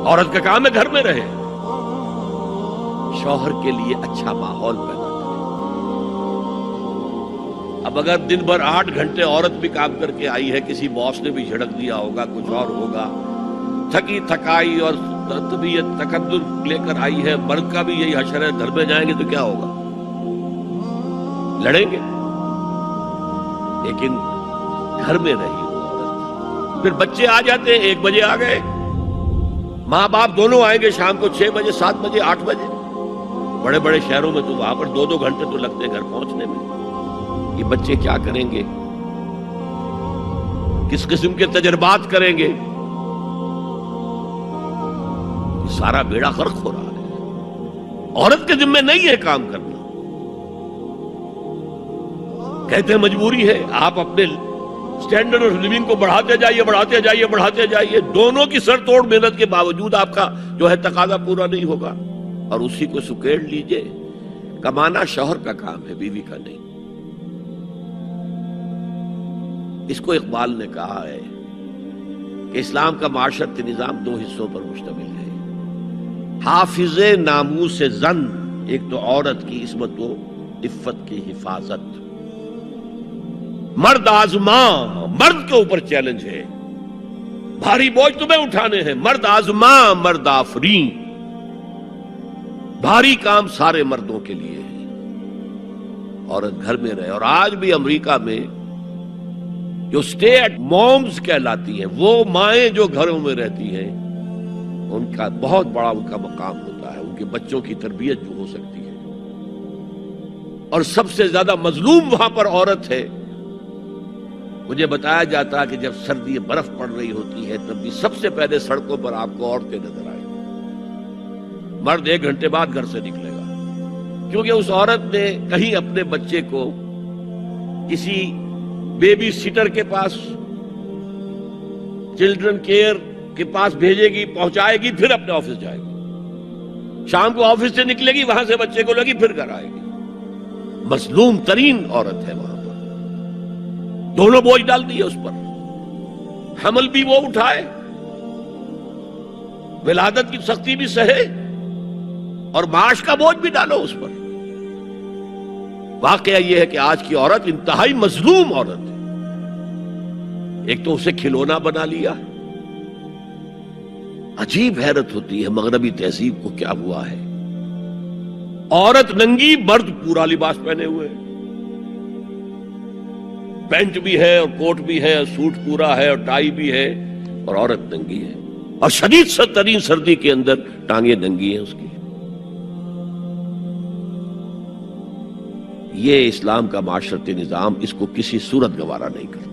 عورت کا کام ہے گھر میں رہے، شوہر کے لیے اچھا ماحول پیدا کرے۔ اب اگر دن بھر 8 گھنٹے عورت بھی کام کر کے آئی ہے، کسی باس نے بھی جھڑک دیا ہوگا، کچھ اور ہوگا، تھکی تھکائی اور طبیعت تقدر لے کر آئی ہے، مرد کا بھی یہی حشر ہے، گھر میں جائیں گے تو کیا ہوگا؟ لڑیں گے۔ لیکن گھر میں رہی وہ عورت، پھر بچے آ جاتے ہیں، 1 بجے آ گئے، ماں باپ دونوں آئیں گے شام کو 6 بجے 7 بجے 8 بجے۔ بڑے بڑے شہروں میں تو وہاں پر 2 گھنٹے تو لگتے ہیں گھر پہنچنے میں۔ یہ بچے کیا کریں گے؟ کس قسم کے تجربات کریں گے؟ سارا بیڑا غرق ہو رہا ہے۔ عورت کے ذمہ نہیں ہے کام کرنا، کہتے ہیں مجبوری ہے۔ آپ اپنے سٹینڈرڈ آف لیونگ کو بڑھاتے جائیے بڑھاتے جائیے بڑھاتے جائیے، دونوں کی سر توڑ محنت کے باوجود آپ کا جو ہے تقاضا پورا نہیں ہوگا، اور اسی کو سکیڑ لیجئے۔ کمانا شوہر کا کام ہے، بیوی کا نہیں۔ اس کو اقبال نے کہا ہے کہ اسلام کا معاشرتی نظام 2 حصوں پر مشتمل ہے، حافظ ناموس زن، ایک تو عورت کی عصمت و عفت کی حفاظت، مرد آزماں، مرد کے اوپر چیلنج ہے، بھاری بوجھ تمہیں اٹھانے ہیں، مرد آزماں مرد آفرین، بھاری کام سارے مردوں کے لیے ہے، عورت گھر میں رہے۔ اور آج بھی امریکہ میں جو سٹے ایٹ مومز کہلاتی ہیں، وہ مائیں جو گھروں میں رہتی ہیں، ان کا بہت بڑا ان کا مقام ہوتا ہے، ان کے بچوں کی تربیت جو ہو سکتی ہے۔ اور سب سے زیادہ مظلوم وہاں پر عورت ہے۔ مجھے بتایا جاتا ہے کہ جب سردی برف پڑ رہی ہوتی ہے تب بھی سب سے پہلے سڑکوں پر آپ کو عورتیں نظر آئیں گی، مرد 1 گھنٹے بعد گھر سے نکلے گا، کیونکہ اس عورت نے کہیں اپنے بچے کو کسی بیبی سیٹر کے پاس، چلڈرن کیئر کے پاس بھیجے گی، پہنچائے گی، پھر اپنے آفس جائے گی، شام کو آفس سے نکلے گی، وہاں سے بچے کو لگی، پھر گھر آئے گی۔ مظلوم ترین عورت ہے وہاں پر، دونوں بوجھ ڈال دیے اس پر، حمل بھی وہ اٹھائے، ولادت کی سختی بھی سہے، اور معاش کا بوجھ بھی ڈالو اس پر۔ واقعہ یہ ہے کہ آج کی عورت انتہائی مظلوم عورت ہے۔ ایک تو اسے کھلونا بنا لیا، عجیب حیرت ہوتی ہے مغربی تہذیب کو کیا ہوا ہے۔ عورت ننگی، مرد پورا لباس پہنے ہوئے، پینٹ بھی ہے اور کوٹ بھی ہے، سوٹ پورا ہے اور ٹائی بھی ہے، اور عورت ننگی ہے، اور شدید ترین سردی کے اندر ٹانگیں ننگی ہیں اس کی۔ یہ اسلام کا معاشرتی نظام اس کو کسی صورت گوارا نہیں کرتا۔